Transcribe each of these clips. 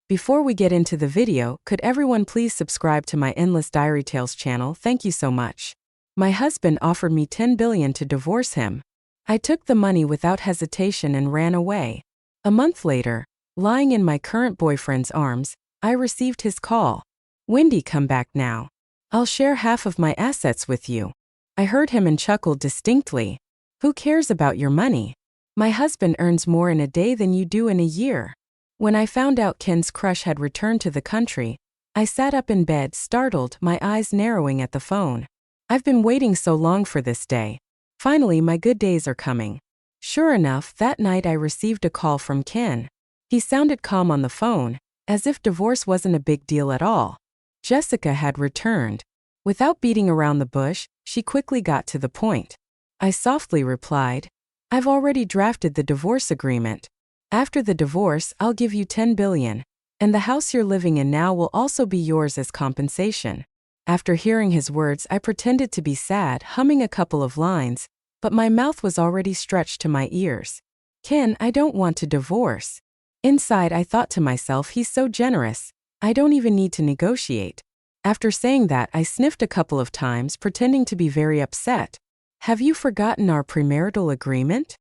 Before we get into the video, could everyone please subscribe to my Endless Diary Tales channel? Thank you so much. My husband offered me $10 billion to divorce him. I took the money without hesitation and ran away. A month later, lying in my current boyfriend's arms, I received his call. "Wendy, come back now. I'll share half of my assets with you." I heard him and chuckled distinctly. Who cares about your money? My husband earns more in a day than you do in a year. When I found out Ken's crush had returned to the country, I sat up in bed, startled, my eyes narrowing at the phone. I've been waiting so long for this day. Finally, my good days are coming. Sure enough, that night I received a call from Ken. He sounded calm on the phone, as if divorce wasn't a big deal at all. Jessica had returned. Without beating around the bush, she quickly got to the point. I softly replied, "I've already drafted the divorce agreement. After the divorce, I'll give you $10 billion, and the house you're living in now will also be yours as compensation." After hearing his words, I pretended to be sad, humming a couple of lines, but my mouth was already stretched to my ears. "Ken, I don't want to divorce." Inside, I thought to myself, he's so generous. I don't even need to negotiate. After saying that, I sniffed a couple of times, pretending to be very upset. "Have you forgotten our premarital agreement?"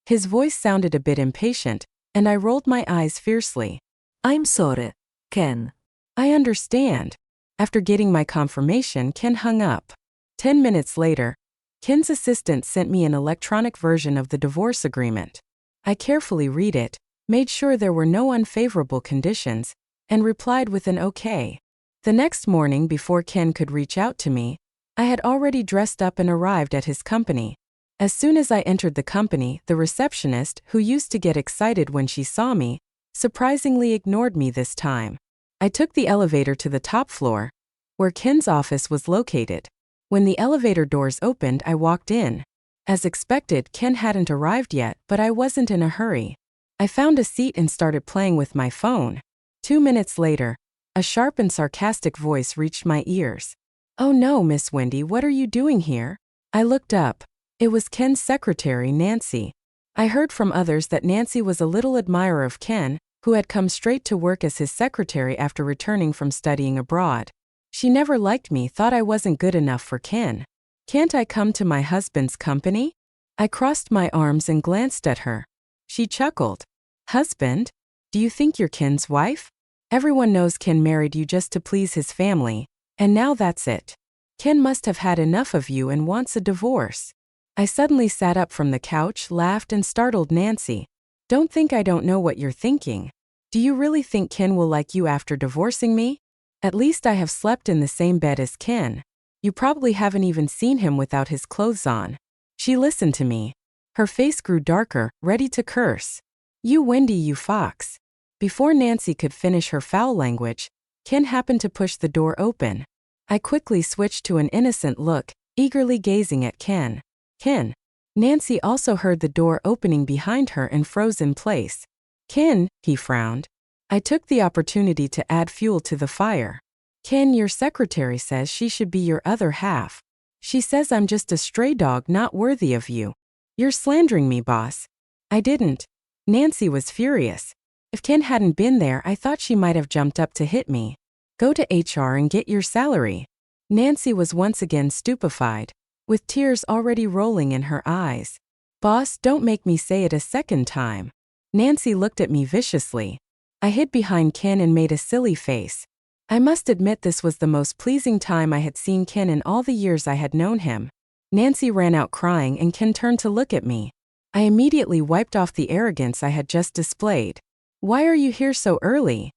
His voice sounded a bit impatient, and I rolled my eyes fiercely. I'm sorry, Ken. "I understand." After getting my confirmation, Ken hung up. 10 minutes later, Ken's assistant sent me an electronic version of the divorce agreement. I carefully read it, made sure there were no unfavorable conditions, and replied with an okay. The next morning, before Ken could reach out to me, I had already dressed up and arrived at his company. As soon as I entered the company, the receptionist, who used to get excited when she saw me, surprisingly ignored me this time. I took the elevator to the top floor, where Ken's office was located. When the elevator doors opened, I walked in. As expected, Ken hadn't arrived yet, but I wasn't in a hurry. I found a seat and started playing with my phone. 2 minutes later, a sharp and sarcastic voice reached my ears. "Oh no, Miss Wendy, what are you doing here?" I looked up. It was Ken's secretary, Nancy. I heard from others that Nancy was a little admirer of Ken, who had come straight to work as his secretary after returning from studying abroad. She never liked me, thought I wasn't good enough for Ken. "Can't I come to my husband's company?" I crossed my arms and glanced at her. She chuckled. "Husband? Do you think you're Ken's wife? Everyone knows Ken married you just to please his family, and now that's it. Ken must have had enough of you and wants a divorce." I suddenly sat up from the couch, laughed, and startled Nancy. "Don't think I don't know what you're thinking. Do you really think Ken will like you after divorcing me? At least I have slept in the same bed as Ken. You probably haven't even seen him without his clothes on." She listened to me. Her face grew darker, ready to curse. "You Wendy, you fox." Before Nancy could finish her foul language, Ken happened to push the door open. I quickly switched to an innocent look, eagerly gazing at Ken. "Ken." Nancy also heard the door opening behind her and froze in place. "Ken," he frowned. I took the opportunity to add fuel to the fire. "Ken, your secretary says she should be your other half. She says I'm just a stray dog not worthy of you. You're slandering me, boss." I didn't. Nancy was furious. If Ken hadn't been there, I thought she might have jumped up to hit me. "Go to HR and get your salary." Nancy was once again stupefied, with tears already rolling in her eyes. "Boss, don't make me say it a second time." Nancy looked at me viciously. I hid behind Ken and made a silly face. I must admit this was the most pleasing time I had seen Ken in all the years I had known him. Nancy ran out crying and Ken turned to look at me. I immediately wiped off the arrogance I had just displayed. "Why are you here so early?"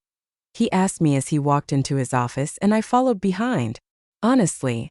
he asked me as he walked into his office, and I followed behind. "Honestly,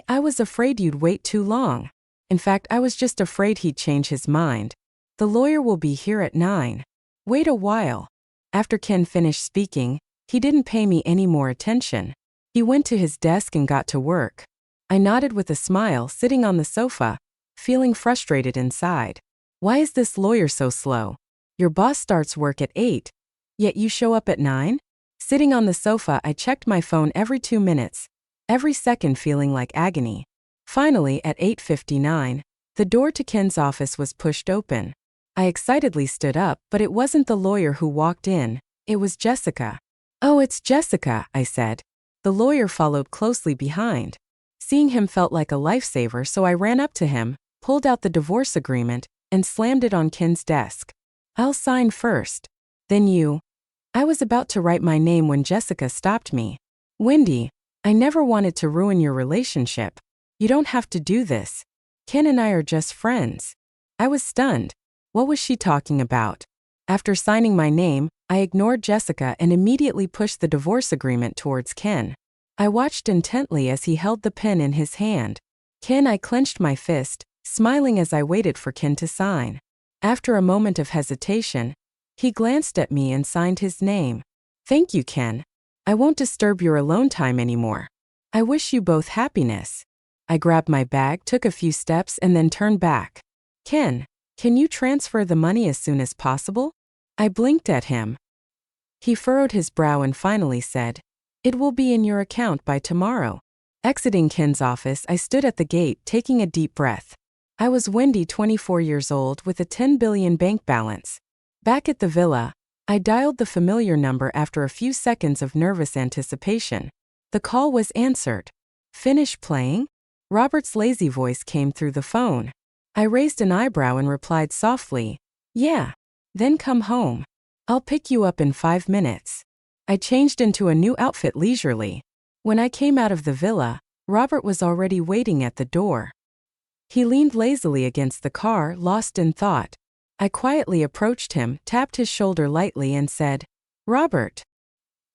I was afraid you'd wait too long. In fact, I was just afraid he'd change his mind. The lawyer will be here at 9. Wait a while." After Ken finished speaking, he didn't pay me any more attention. He went to his desk and got to work. I nodded with a smile, sitting on the sofa, feeling frustrated inside. Why is this lawyer so slow? Your boss starts work at 8, yet you show up at 9? Sitting on the sofa, I checked my phone every 2 minutes, every second feeling like agony. Finally, at 8:59, the door to Ken's office was pushed open. I excitedly stood up, but it wasn't the lawyer who walked in. It was Jessica. "Oh, it's Jessica," I said. The lawyer followed closely behind. Seeing him felt like a lifesaver, so I ran up to him, pulled out the divorce agreement, and slammed it on Ken's desk. "I'll sign first. Then you." I was about to write my name when Jessica stopped me. "Wendy, I never wanted to ruin your relationship. You don't have to do this. Ken and I are just friends." I was stunned. What was she talking about? After signing my name, I ignored Jessica and immediately pushed the divorce agreement towards Ken. I watched intently as he held the pen in his hand. "Ken," I clenched my fist, smiling as I waited for Ken to sign. After a moment of hesitation, he glanced at me and signed his name. "Thank you, Ken. I won't disturb your alone time anymore. I wish you both happiness." I grabbed my bag, took a few steps, and then turned back. "Ken, can you transfer the money as soon as possible?" I blinked at him. He furrowed his brow and finally said, "It will be in your account by tomorrow." Exiting Ken's office, I stood at the gate, taking a deep breath. I was Wendy, 24 years old, with a 10 billion bank balance. Back at the villa, I dialed the familiar number after a few seconds of nervous anticipation. The call was answered. "Finish playing?" Robert's lazy voice came through the phone. I raised an eyebrow and replied softly, "Yeah. Then come home. I'll pick you up in 5 minutes." I changed into a new outfit leisurely. When I came out of the villa, Robert was already waiting at the door. He leaned lazily against the car, lost in thought. I quietly approached him, tapped his shoulder lightly, and said, "Robert."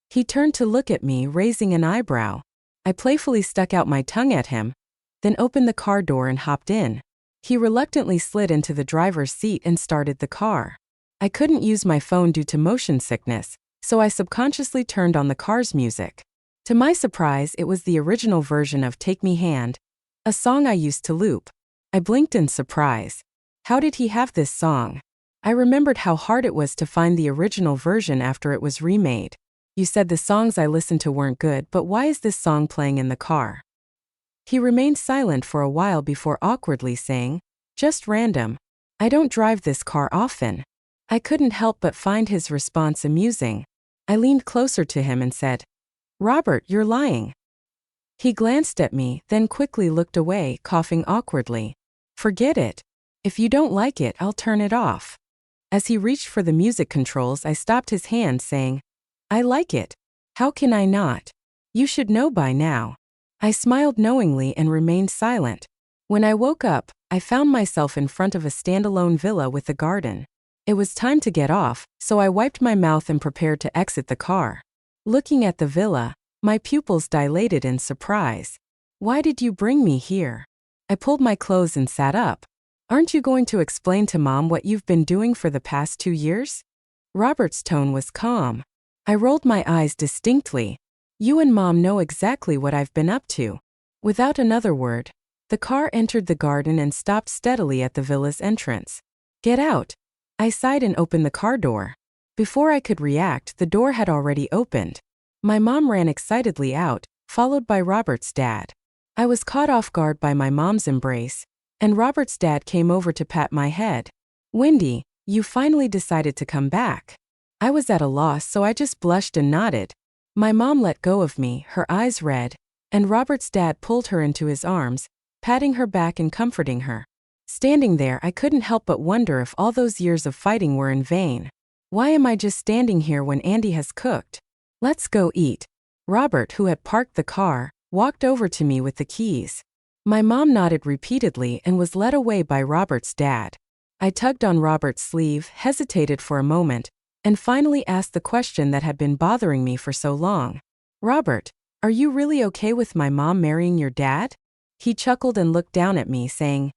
He turned to look at me, raising an eyebrow. I playfully stuck out my tongue at him, then opened the car door and hopped in. He reluctantly slid into the driver's seat and started the car. I couldn't use my phone due to motion sickness, so I subconsciously turned on the car's music. To my surprise, it was the original version of "Take Me Hand," a song I used to loop. I blinked in surprise. How did he have this song? I remembered how hard it was to find the original version after it was remade. "You said the songs I listened to weren't good, but why is this song playing in the car?" He remained silent for a while before awkwardly saying, "Just random. I don't drive this car often." I couldn't help but find his response amusing. I leaned closer to him and said, "Robert, you're lying." He glanced at me, then quickly looked away, coughing awkwardly. "Forget it. If you don't like it, I'll turn it off." As he reached for the music controls, I stopped his hand, saying, "I like it. How can I not? You should know by now." I smiled knowingly and remained silent. When I woke up, I found myself in front of a standalone villa with a garden. It was time to get off, so I wiped my mouth and prepared to exit the car. Looking at the villa, my pupils dilated in surprise. "Why did you bring me here?" I pulled my clothes and sat up. "Aren't you going to explain to Mom what you've been doing for the past 2 years?" Robert's tone was calm. I rolled my eyes distinctly. "You and Mom know exactly what I've been up to." Without another word, the car entered the garden and stopped steadily at the villa's entrance. "Get out." I sighed and opened the car door. Before I could react, the door had already opened. My mom ran excitedly out, followed by Robert's dad. I was caught off guard by my mom's embrace, and Robert's dad came over to pat my head. "Wendy, you finally decided to come back." I was at a loss, so I just blushed and nodded. My mom let go of me, her eyes red, and Robert's dad pulled her into his arms, patting her back and comforting her. Standing there, I couldn't help but wonder if all those years of fighting were in vain. Why am I just standing here when Andy has cooked? "Let's go eat." Robert, who had parked the car, walked over to me with the keys. My mom nodded repeatedly and was led away by Robert's dad. I tugged on Robert's sleeve, hesitated for a moment, and finally asked the question that had been bothering me for so long. "Robert, are you really okay with my mom marrying your dad?" He chuckled and looked down at me, saying,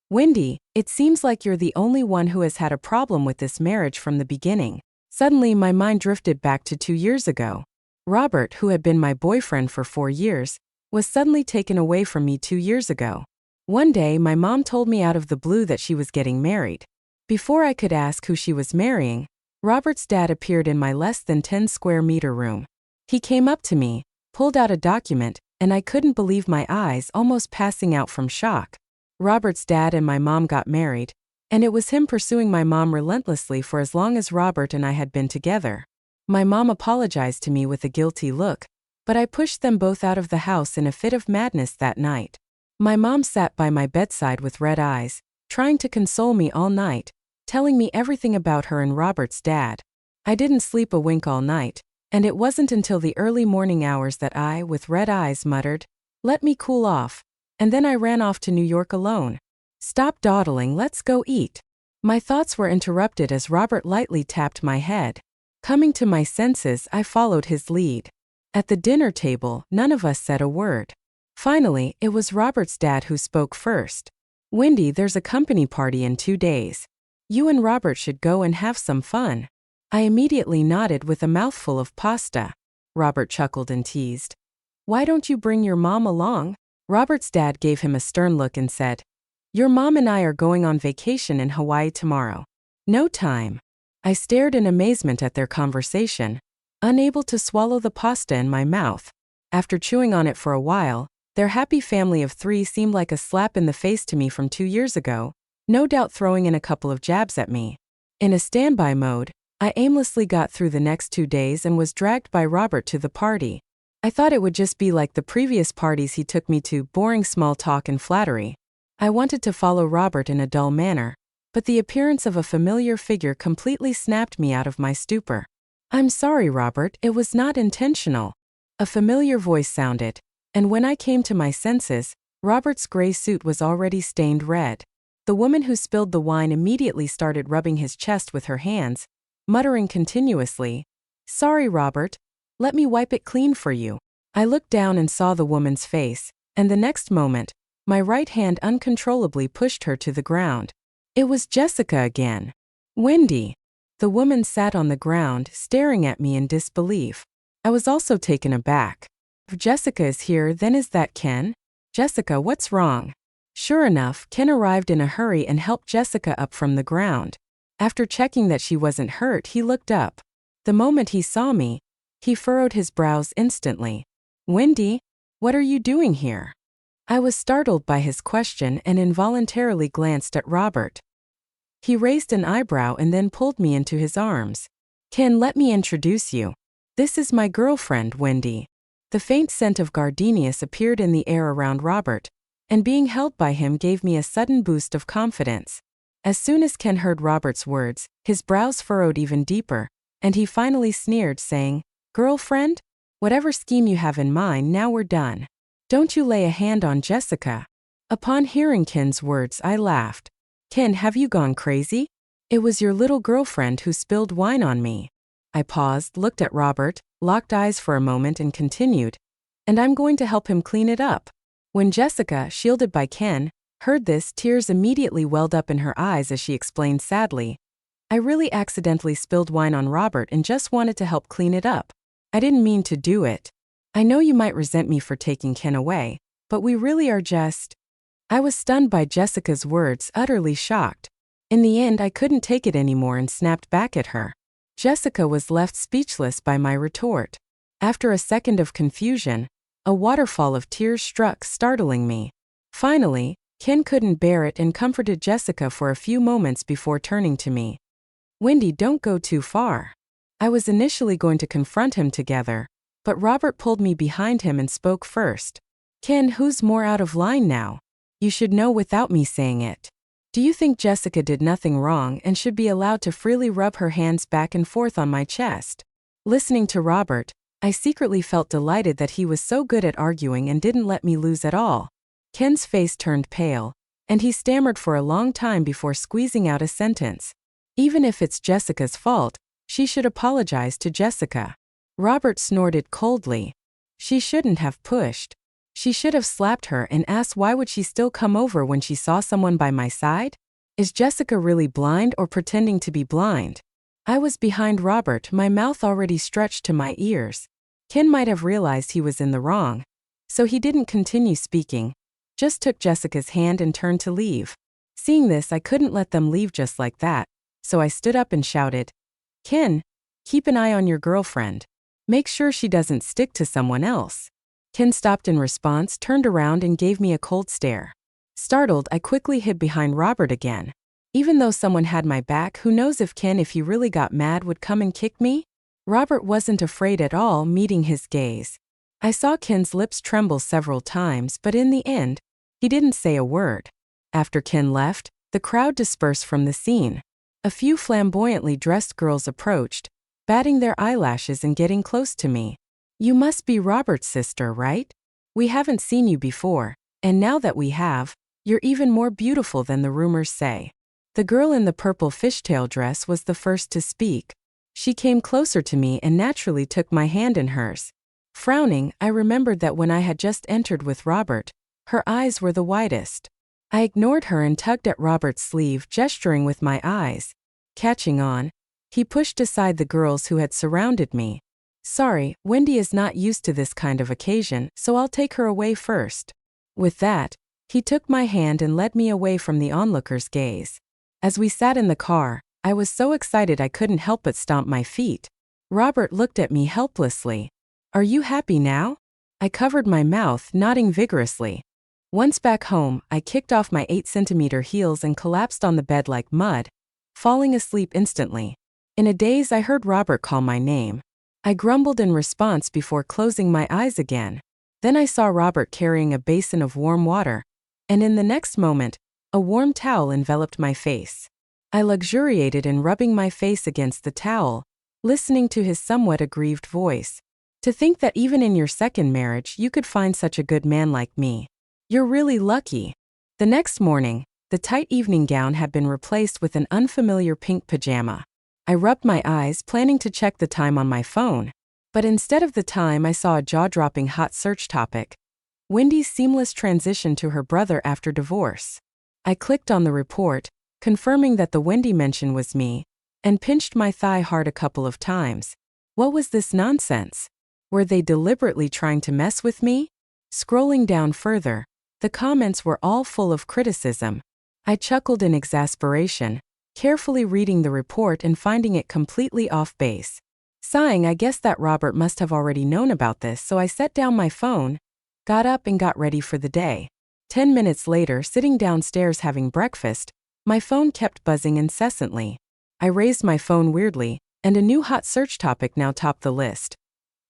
"Wendy, it seems like you're the only one who has had a problem with this marriage from the beginning." Suddenly, my mind drifted back to 2 years ago. Robert, who had been my boyfriend for 4 years, was suddenly taken away from me 2 years ago. One day, my mom told me out of the blue that she was getting married. Before I could ask who she was marrying, Robert's dad appeared in my less than 10 square meter room. He came up to me, pulled out a document, and I couldn't believe my eyes, almost passing out from shock. Robert's dad and my mom got married, and it was him pursuing my mom relentlessly for as long as Robert and I had been together. My mom apologized to me with a guilty look, but I pushed them both out of the house in a fit of madness that night. My mom sat by my bedside with red eyes, trying to console me all night, telling me everything about her and Robert's dad. I didn't sleep a wink all night, and it wasn't until the early morning hours that I, with red eyes, muttered, "Let me cool off," and then I ran off to New York alone. "Stop dawdling, let's go eat." My thoughts were interrupted as Robert lightly tapped my head. Coming to my senses, I followed his lead. At the dinner table, none of us said a word. Finally, it was Robert's dad who spoke first. "Wendy, there's a company party in 2 days. You and Robert should go and have some fun." I immediately nodded with a mouthful of pasta. Robert chuckled and teased, "Why don't you bring your mom along?" Robert's dad gave him a stern look and said, "Your mom and I are going on vacation in Hawaii tomorrow. No time." I stared in amazement at their conversation, unable to swallow the pasta in my mouth. After chewing on it for a while, their happy family of 3 seemed like a slap in the face to me from 2 years ago, no doubt throwing in a couple of jabs at me. In a standby mode, I aimlessly got through the next 2 days and was dragged by Robert to the party. I thought it would just be like the previous parties he took me to, boring small talk and flattery. I wanted to follow Robert in a dull manner, but the appearance of a familiar figure completely snapped me out of my stupor. "I'm sorry, Robert, it was not intentional." A familiar voice sounded, and when I came to my senses, Robert's gray suit was already stained red. The woman who spilled the wine immediately started rubbing his chest with her hands, muttering continuously, "Sorry, Robert. Let me wipe it clean for you." I looked down and saw the woman's face, and the next moment, my right hand uncontrollably pushed her to the ground. It was Jessica again. "Wendy." The woman sat on the ground, staring at me in disbelief. I was also taken aback. "If Jessica is here, then is that Ken? Jessica, what's wrong?" Sure enough, Ken arrived in a hurry and helped Jessica up from the ground. After checking that she wasn't hurt, he looked up. The moment he saw me, he furrowed his brows instantly. "Wendy, what are you doing here?" I was startled by his question and involuntarily glanced at Robert. He raised an eyebrow and then pulled me into his arms. "Ken, let me introduce you. This is my girlfriend, Wendy." The faint scent of gardenias appeared in the air around Robert, and being held by him gave me a sudden boost of confidence. As soon as Ken heard Robert's words, his brows furrowed even deeper, and he finally sneered, saying, "Girlfriend? Whatever scheme you have in mind, now we're done. Don't you lay a hand on Jessica." Upon hearing Ken's words, I laughed. "Ken, have you gone crazy? It was your little girlfriend who spilled wine on me." I paused, looked at Robert, locked eyes for a moment and continued, "And I'm going to help him clean it up." When Jessica, shielded by Ken, heard this, tears immediately welled up in her eyes as she explained sadly, "I really accidentally spilled wine on Robert and just wanted to help clean it up. I didn't mean to do it. I know you might resent me for taking Ken away, but we really are just..." I was stunned by Jessica's words, utterly shocked. In the end, I couldn't take it anymore and snapped back at her. Jessica was left speechless by my retort. After a second of confusion, a waterfall of tears struck, startling me. Finally, Ken couldn't bear it and comforted Jessica for a few moments before turning to me. "Wendy, don't go too far." I was initially going to confront him together, but Robert pulled me behind him and spoke first. "Ken, who's more out of line now? You should know without me saying it. Do you think Jessica did nothing wrong and should be allowed to freely rub her hands back and forth on my chest?" Listening to Robert, I secretly felt delighted that he was so good at arguing and didn't let me lose at all. Ken's face turned pale, and he stammered for a long time before squeezing out a sentence. "Even if it's Jessica's fault, she should apologize to Jessica." Robert snorted coldly. "She shouldn't have pushed. She should have slapped her and asked why would she still come over when she saw someone by my side? Is Jessica really blind or pretending to be blind?" I was behind Robert, my mouth already stretched to my ears. Ken might have realized he was in the wrong, so he didn't continue speaking, just took Jessica's hand and turned to leave. Seeing this, I couldn't let them leave just like that, so I stood up and shouted, "Ken, keep an eye on your girlfriend. Make sure she doesn't stick to someone else." Ken stopped in response, turned around and gave me a cold stare. Startled, I quickly hid behind Robert again. Even though someone had my back, who knows if Ken, if he really got mad, would come and kick me? Robert wasn't afraid at all, meeting his gaze. I saw Ken's lips tremble several times, but in the end, he didn't say a word. After Ken left, the crowd dispersed from the scene. A few flamboyantly dressed girls approached, batting their eyelashes and getting close to me. "You must be Robert's sister, right? We haven't seen you before, and now that we have, you're even more beautiful than the rumors say." The girl in the purple fishtail dress was the first to speak. She came closer to me and naturally took my hand in hers. Frowning, I remembered that when I had just entered with Robert, her eyes were the widest. I ignored her and tugged at Robert's sleeve, gesturing with my eyes. Catching on, he pushed aside the girls who had surrounded me. "Sorry, Wendy is not used to this kind of occasion, so I'll take her away first." With that, he took my hand and led me away from the onlookers' gaze. As we sat in the car, I was so excited I couldn't help but stomp my feet. Robert looked at me helplessly. "Are you happy now?" I covered my mouth, nodding vigorously. Once back home, I kicked off my 8-centimeter heels and collapsed on the bed like mud, falling asleep instantly. In a daze, I heard Robert call my name. I grumbled in response before closing my eyes again. Then I saw Robert carrying a basin of warm water, and in the next moment, a warm towel enveloped my face. I luxuriated in rubbing my face against the towel, listening to his somewhat aggrieved voice. "To think that even in your second marriage you could find such a good man like me. You're really lucky." The next morning, the tight evening gown had been replaced with an unfamiliar pink pajama. I rubbed my eyes, planning to check the time on my phone, but instead of the time I saw a jaw-dropping hot search topic: Wendy's seamless transition to her brother after divorce. I clicked on the report, confirming that the Wendy mention was me, and pinched my thigh hard a couple of times. What was this nonsense? Were they deliberately trying to mess with me? Scrolling down further, the comments were all full of criticism. I chuckled in exasperation, carefully reading the report and finding it completely off base. Sighing, I guessed that Robert must have already known about this, so I set down my phone, got up and got ready for the day. 10 minutes later, sitting downstairs having breakfast, my phone kept buzzing incessantly. I raised my phone weirdly, and a new hot search topic now topped the list.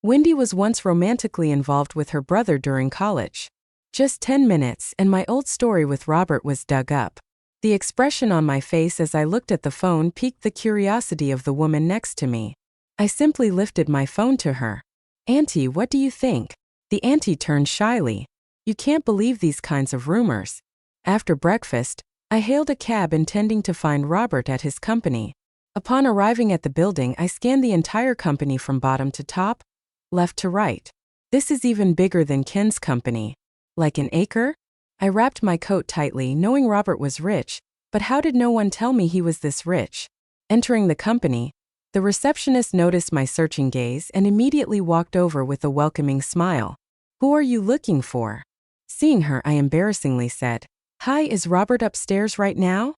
Wendy was once romantically involved with her brother during college. Just 10 minutes, and my old story with Robert was dug up. The expression on my face as I looked at the phone piqued the curiosity of the woman next to me. I simply lifted my phone to her. "Auntie, what do you think?" The auntie turned shyly. "You can't believe these kinds of rumors." After breakfast, I hailed a cab intending to find Robert at his company. Upon arriving at the building, I scanned the entire company from bottom to top, left to right. "This is even bigger than Ken's company." "Like an acre?" I wrapped my coat tightly, knowing Robert was rich, but how did no one tell me he was this rich? Entering the company, the receptionist noticed my searching gaze and immediately walked over with a welcoming smile. "Who are you looking for?" Seeing her, I embarrassingly said, "Hi, is Robert upstairs right now?"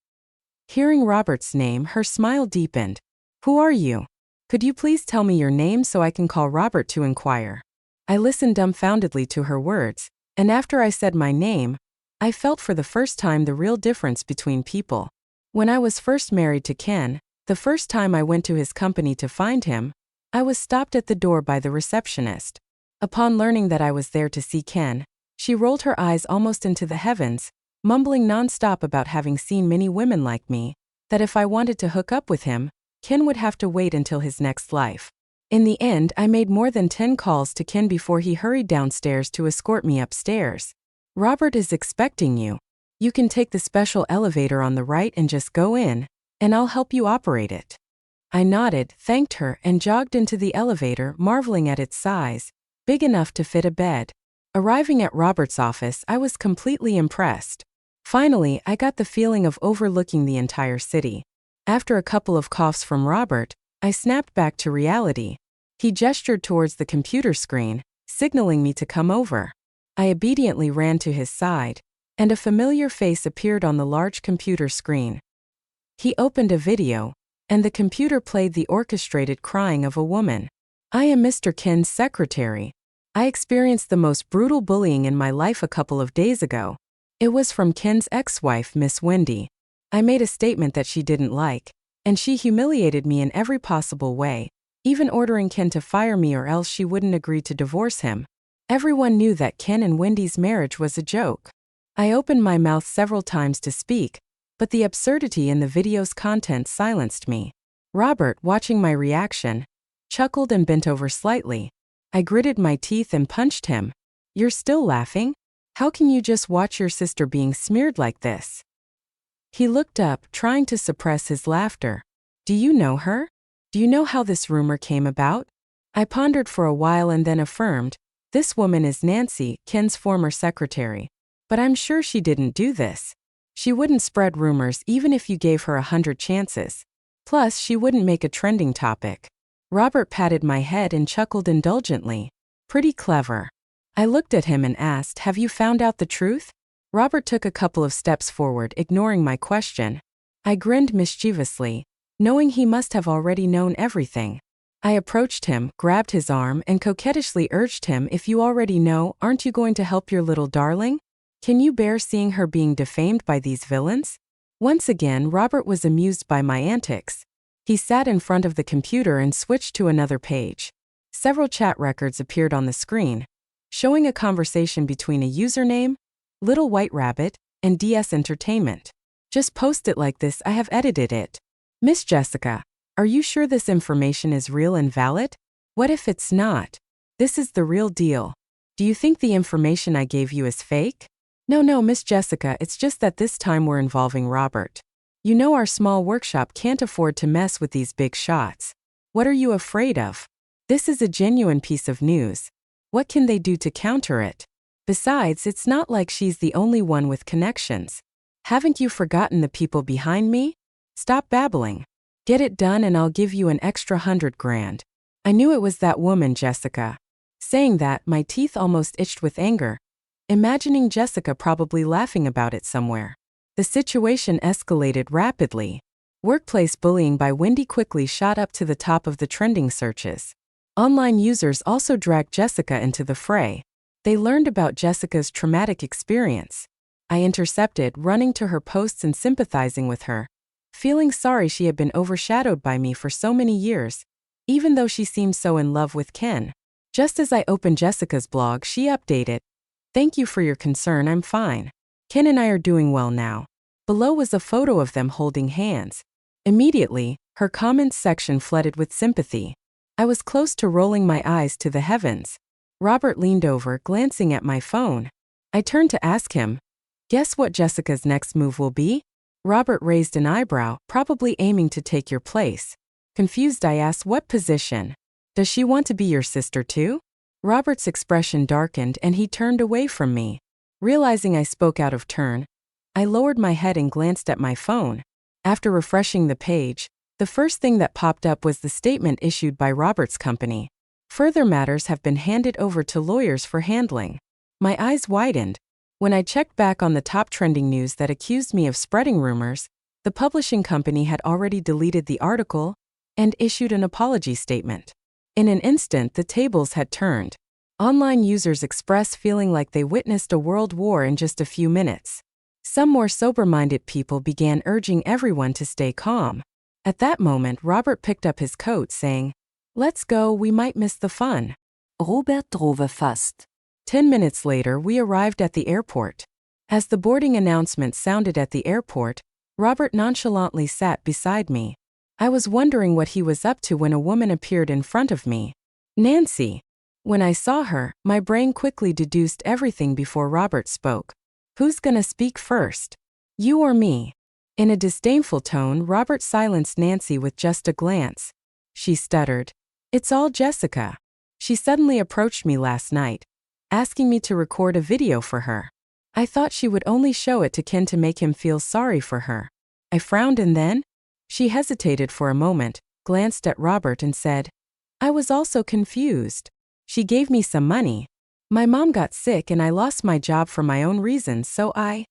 Hearing Robert's name, her smile deepened. "Who are you? Could you please tell me your name so I can call Robert to inquire?" I listened dumbfoundedly to her words, and after I said my name, I felt for the first time the real difference between people. When I was first married to Ken, the first time I went to his company to find him, I was stopped at the door by the receptionist. Upon learning that I was there to see Ken, she rolled her eyes almost into the heavens, mumbling non-stop about having seen many women like me, that if I wanted to hook up with him, Ken would have to wait until his next life. In the end, I made more than 10 calls to Ken before he hurried downstairs to escort me upstairs. "Robert is expecting you. You can take the special elevator on the right and just go in, and I'll help you operate it." I nodded, thanked her, and jogged into the elevator, marveling at its size, big enough to fit a bed. Arriving at Robert's office, I was completely impressed. Finally, I got the feeling of overlooking the entire city. After a couple of coughs from Robert, I snapped back to reality. He gestured towards the computer screen, signaling me to come over. I obediently ran to his side, and a familiar face appeared on the large computer screen. He opened a video, and the computer played the orchestrated crying of a woman. "I am Mr. Ken's secretary. I experienced the most brutal bullying in my life a couple of days ago. It was from Ken's ex-wife, Miss Wendy. I made a statement that she didn't like, and she humiliated me in every possible way, even ordering Ken to fire me or else she wouldn't agree to divorce him. Everyone knew that Ken and Wendy's marriage was a joke. I opened my mouth several times to speak, but the absurdity in the video's content silenced me. Robert, watching my reaction, chuckled and bent over slightly. I gritted my teeth and punched him. "You're still laughing? How can you just watch your sister being smeared like this?" He looked up, trying to suppress his laughter. "Do you know her? Do you know how this rumor came about?" I pondered for a while and then affirmed, "This woman is Nancy, Ken's former secretary. But I'm sure she didn't do this. She wouldn't spread rumors even if you gave her 100 chances. Plus, she wouldn't make a trending topic." Robert patted my head and chuckled indulgently. "Pretty clever." I looked at him and asked, "Have you found out the truth?" Robert took a couple of steps forward, ignoring my question. I grinned mischievously, knowing he must have already known everything. I approached him, grabbed his arm, and coquettishly urged him, "If you already know, aren't you going to help your little darling? Can you bear seeing her being defamed by these villains?" Once again, Robert was amused by my antics. He sat in front of the computer and switched to another page. Several chat records appeared on the screen, showing a conversation between a username, Little White Rabbit, and DS Entertainment. "Just post it like this, I have edited it." "Miss Jessica, are you sure this information is real and valid? What if it's not? This is the real deal. Do you think the information I gave you is fake?" No, Miss Jessica, it's just that this time we're involving Robert. You know our small workshop can't afford to mess with these big shots. What are you afraid of? This is a genuine piece of news. What can they do to counter it? Besides, it's not like she's the only one with connections. Haven't you forgotten the people behind me? Stop babbling. Get it done and I'll give you an extra 100 grand. I knew it was that woman, Jessica. Saying that, my teeth almost itched with anger, imagining Jessica probably laughing about it somewhere. The situation escalated rapidly. Workplace bullying by Wendy quickly shot up to the top of the trending searches. Online users also dragged Jessica into the fray. They learned about Jessica's traumatic experience. I intercepted, running to her posts and sympathizing with her, feeling sorry she had been overshadowed by me for so many years, even though she seemed so in love with Ken. Just as I opened Jessica's blog, she updated, "Thank you for your concern, I'm fine. Ken and I are doing well now." Below was a photo of them holding hands. Immediately, her comments section flooded with sympathy. I was close to rolling my eyes to the heavens. Robert leaned over, glancing at my phone. I turned to ask him, "Guess what Jessica's next move will be?" Robert raised an eyebrow, probably aiming to take your place. Confused, I asked, "What position? Does she want to be your sister too?" Robert's expression darkened and he turned away from me. Realizing I spoke out of turn, I lowered my head and glanced at my phone. After refreshing the page, the first thing that popped up was the statement issued by Robert's company. "Further matters have been handed over to lawyers for handling." My eyes widened. When I checked back on the top trending news that accused me of spreading rumors, the publishing company had already deleted the article and issued an apology statement. In an instant, the tables had turned. Online users expressed feeling like they witnessed a world war in just a few minutes. Some more sober-minded people began urging everyone to stay calm. At that moment, Robert picked up his coat, saying, "Let's go, we might miss the fun." Robert drove fast. 10 minutes later, we arrived at the airport. As the boarding announcement sounded at the airport, Robert nonchalantly sat beside me. I was wondering what he was up to when a woman appeared in front of me. Nancy. When I saw her, my brain quickly deduced everything before Robert spoke. "Who's gonna speak first? You or me?" In a disdainful tone, Robert silenced Nancy with just a glance. She stuttered, "It's all Jessica. She suddenly approached me last night, asking me to record a video for her. I thought she would only show it to Ken to make him feel sorry for her." I frowned and then? She hesitated for a moment, glanced at Robert and said, "I was also confused. She gave me some money. My mom got sick and I lost my job for my own reasons, so I..."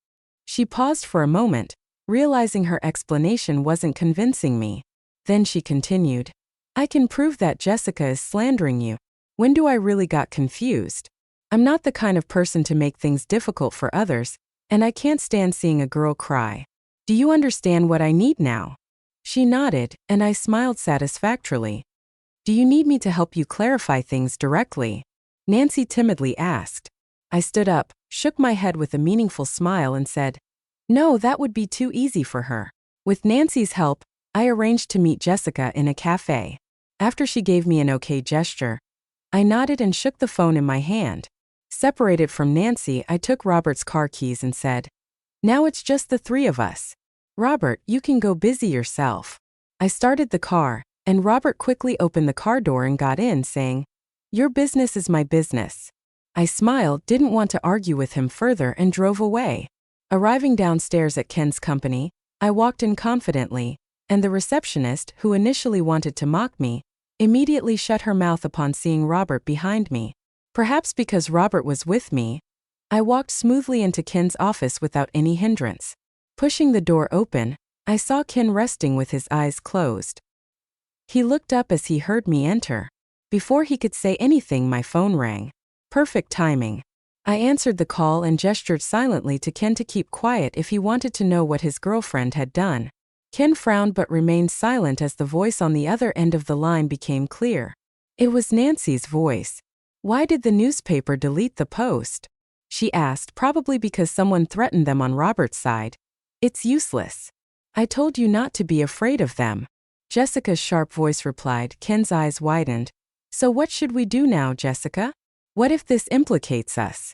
She paused for a moment, realizing her explanation wasn't convincing me. Then she continued, "I can prove that Jessica is slandering you. When do I really got confused? I'm not the kind of person to make things difficult for others, and I can't stand seeing a girl cry. Do you understand what I need now?" She nodded, and I smiled satisfactorily. Do you need me to help you clarify things directly? Nancy timidly asked. I stood up, shook my head with a meaningful smile and said, no, that would be too easy for her. With Nancy's help, I arranged to meet Jessica in a cafe. After she gave me an okay gesture, I nodded and shook the phone in my hand. Separated from Nancy, I took Robert's car keys and said, now it's just the three of us. Robert, you can go busy yourself. I started the car, and Robert quickly opened the car door and got in, saying, your business is my business. I smiled, didn't want to argue with him further, and drove away. Arriving downstairs at Ken's company, I walked in confidently, and the receptionist, who initially wanted to mock me, immediately shut her mouth upon seeing Robert behind me. Perhaps because Robert was with me, I walked smoothly into Ken's office without any hindrance. Pushing the door open, I saw Ken resting with his eyes closed. He looked up as he heard me enter. Before he could say anything, my phone rang. Perfect timing. I answered the call and gestured silently to Ken to keep quiet if he wanted to know what his girlfriend had done. Ken frowned but remained silent as the voice on the other end of the line became clear. It was Nancy's voice. Why did the newspaper delete the post? She asked, probably because someone threatened them on Robert's side. It's useless. I told you not to be afraid of them. Jessica's sharp voice replied. Ken's eyes widened. So what should we do now, Jessica? What if this implicates us?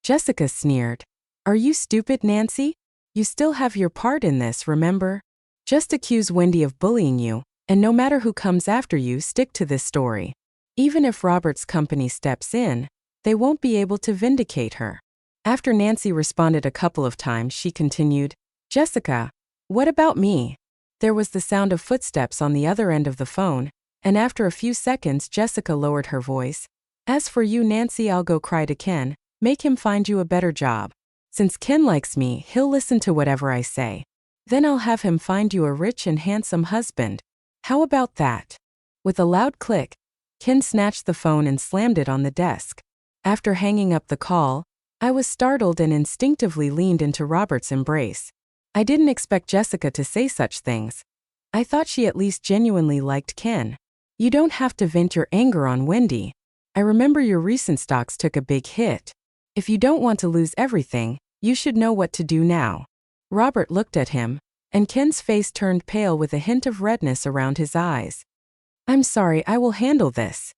Jessica sneered. Are you stupid, Nancy? You still have your part in this, remember? Just accuse Wendy of bullying you, and no matter who comes after you, stick to this story. Even if Robert's company steps in, they won't be able to vindicate her. After Nancy responded a couple of times, she continued, Jessica, what about me? There was the sound of footsteps on the other end of the phone, and after a few seconds, Jessica lowered her voice. As for you, Nancy, I'll go cry to Ken. Make him find you a better job. Since Ken likes me, he'll listen to whatever I say. Then I'll have him find you a rich and handsome husband. How about that? With a loud click, Ken snatched the phone and slammed it on the desk. After hanging up the call, I was startled and instinctively leaned into Robert's embrace. I didn't expect Jessica to say such things. I thought she at least genuinely liked Ken. You don't have to vent your anger on Wendy. I remember your recent stocks took a big hit. If you don't want to lose everything, you should know what to do now. Robert looked at him, and Ken's face turned pale with a hint of redness around his eyes. I'm sorry, I will handle this.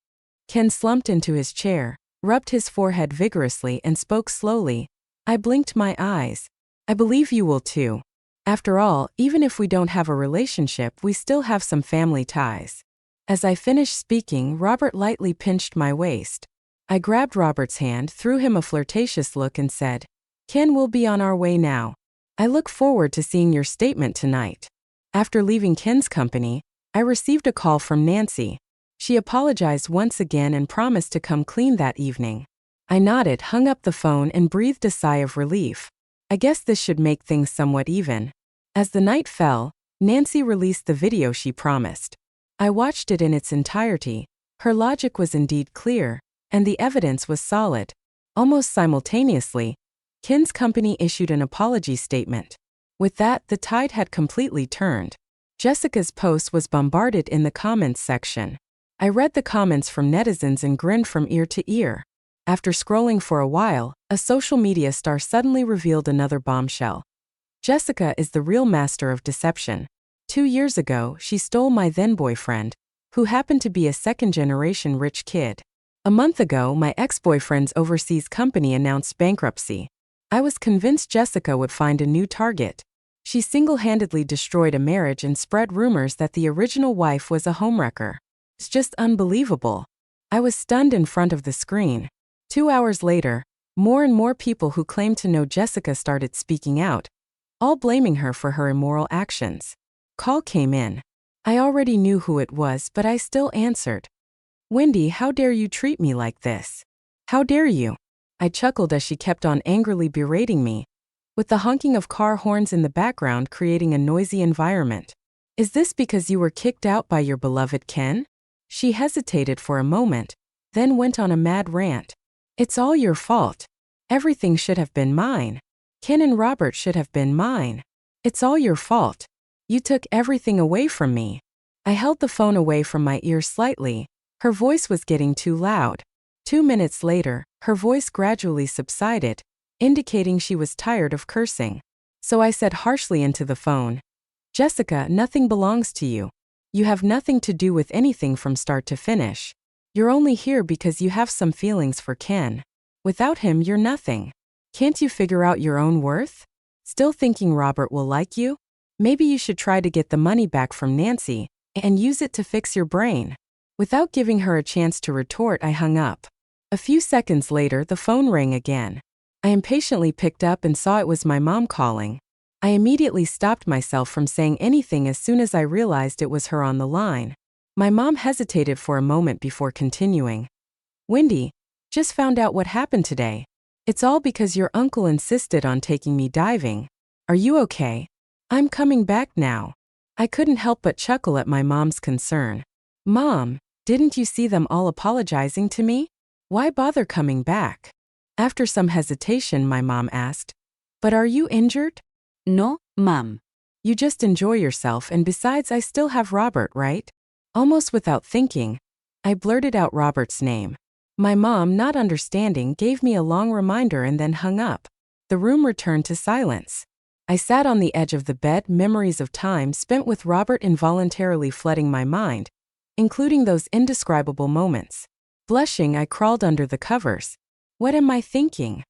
Ken slumped into his chair, rubbed his forehead vigorously and spoke slowly. I blinked my eyes. I believe you will too. After all, even if we don't have a relationship, we still have some family ties. As I finished speaking, Robert lightly pinched my waist. I grabbed Robert's hand, threw him a flirtatious look and said, Ken, we'll be on our way now. I look forward to seeing your statement tonight. After leaving Ken's company, I received a call from Nancy. She apologized once again and promised to come clean that evening. I nodded, hung up the phone and breathed a sigh of relief. I guess this should make things somewhat even. As the night fell, Nancy released the video she promised. I watched it in its entirety. Her logic was indeed clear, and the evidence was solid. Almost simultaneously, Ken's company issued an apology statement. With that, the tide had completely turned. Jessica's post was bombarded in the comments section. I read the comments from netizens and grinned from ear to ear. After scrolling for a while, a social media star suddenly revealed another bombshell. Jessica is the real master of deception. 2 years ago, she stole my then-boyfriend, who happened to be a second-generation rich kid. A month ago, my ex-boyfriend's overseas company announced bankruptcy. I was convinced Jessica would find a new target. She single-handedly destroyed a marriage and spread rumors that the original wife was a homewrecker. It's just unbelievable. I was stunned in front of the screen. 2 hours later, more and more people who claimed to know Jessica started speaking out, all blaming her for her immoral actions. Call came in. I already knew who it was, but I still answered. Wendy, how dare you treat me like this? How dare you? I chuckled as she kept on angrily berating me, with the honking of car horns in the background creating a noisy environment. Is this because you were kicked out by your beloved Ken? She hesitated for a moment, then went on a mad rant. It's all your fault. Everything should have been mine. Ken and Robert should have been mine. It's all your fault. You took everything away from me. I held the phone away from my ear slightly, Her voice was getting too loud. 2 minutes later, her voice gradually subsided, indicating she was tired of cursing. So I said harshly into the phone, "Jessica, nothing belongs to you. You have nothing to do with anything from start to finish. You're only here because you have some feelings for Ken. Without him, you're nothing. Can't you figure out your own worth? Still thinking Robert will like you? Maybe you should try to get the money back from Nancy and use it to fix your brain." Without giving her a chance to retort, I hung up. A few seconds later, the phone rang again. I impatiently picked up and saw it was my mom calling. I immediately stopped myself from saying anything as soon as I realized it was her on the line. My mom hesitated for a moment before continuing. "Wendy, just found out what happened today. It's all because your uncle insisted on taking me diving. Are you okay? I'm coming back now." I couldn't help but chuckle at my mom's concern. "Mom, didn't you see them all apologizing to me? Why bother coming back?" After some hesitation, my mom asked, "But are you injured?" No, ma'am. "You just enjoy yourself, and besides, I still have Robert, right?" Almost without thinking, I blurted out Robert's name. My mom, not understanding, gave me a long reminder and then hung up. The room returned to silence. I sat on the edge of the bed, memories of time spent with Robert involuntarily flooding my mind, including those indescribable moments. Blushing, I crawled under the covers. What am I thinking?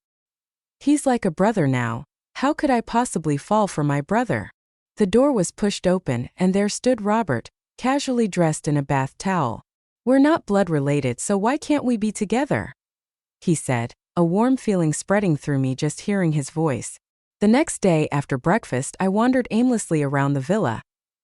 He's like a brother now. How could I possibly fall for my brother? The door was pushed open, and there stood Robert, casually dressed in a bath towel. "We're not blood related, so why can't we be together?" he said, a warm feeling spreading through me just hearing his voice. The next day after breakfast, I wandered aimlessly around the villa,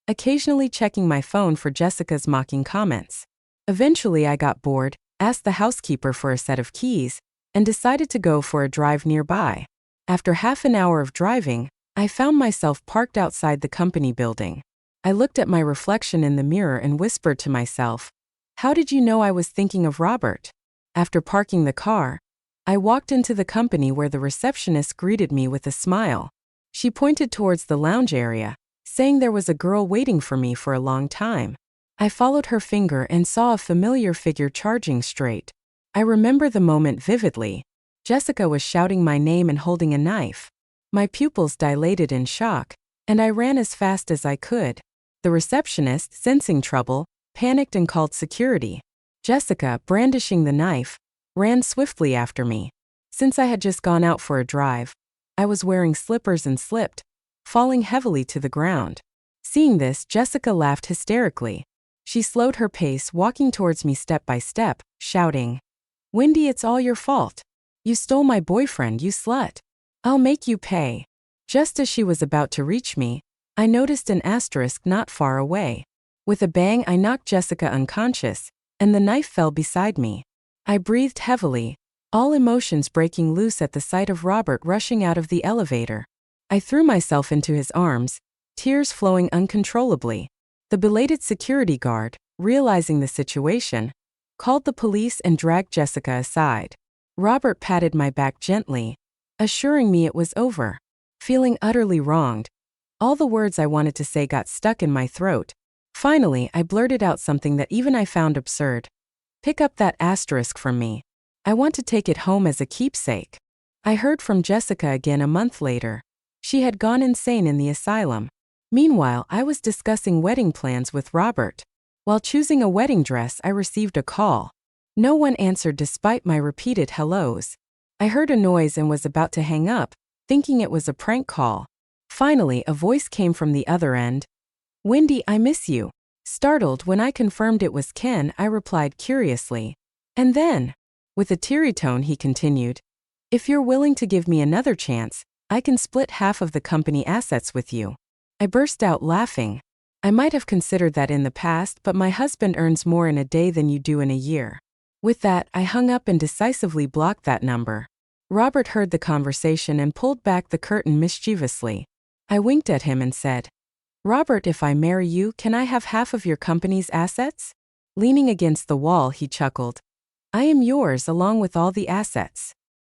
occasionally checking my phone for Jessica's mocking comments. Eventually I got bored, asked the housekeeper for a set of keys, and decided to go for a drive nearby. After half an hour of driving, I found myself parked outside the company building. I looked at my reflection in the mirror and whispered to myself, "How did you know I was thinking of Robert?" After parking the car, I walked into the company where the receptionist greeted me with a smile. She pointed towards the lounge area, saying there was a girl waiting for me for a long time. I followed her finger and saw a familiar figure charging straight. I remember the moment vividly. Jessica was shouting my name and holding a knife. My pupils dilated in shock, and I ran as fast as I could. The receptionist, sensing trouble, panicked and called security. Jessica, brandishing the knife, ran swiftly after me. Since I had just gone out for a drive, I was wearing slippers and slipped, falling heavily to the ground. Seeing this, Jessica laughed hysterically. She slowed her pace, walking towards me step by step, shouting, "Wendy, it's all your fault. You stole my boyfriend, you slut. I'll make you pay." Just as she was about to reach me, I noticed an asterisk not far away. With a bang, I knocked Jessica unconscious, and the knife fell beside me. I breathed heavily, all emotions breaking loose at the sight of Robert rushing out of the elevator. I threw myself into his arms, tears flowing uncontrollably. The belated security guard, realizing the situation, called the police and dragged Jessica aside. Robert patted my back gently, assuring me it was over. Feeling utterly wronged, all the words I wanted to say got stuck in my throat. Finally, I blurted out something that even I found absurd. "Pick up that asterisk from me. I want to take it home as a keepsake." I heard from Jessica again a month later. She had gone insane in the asylum. Meanwhile, I was discussing wedding plans with Robert. While choosing a wedding dress, I received a call. No one answered despite my repeated hellos. I heard a noise and was about to hang up, thinking it was a prank call. Finally, a voice came from the other end. "Wendy, I miss you." Startled when I confirmed it was Ken, I replied curiously. "And then?" With a teary tone, he continued, "If you're willing to give me another chance, I can split half of the company assets with you." I burst out laughing. "I might have considered that in the past, but my husband earns more in a day than you do in a year." With that, I hung up and decisively blocked that number. Robert heard the conversation and pulled back the curtain mischievously. I winked at him and said, "Robert, if I marry you, can I have half of your company's assets?" Leaning against the wall, he chuckled. "I am yours along with all the assets."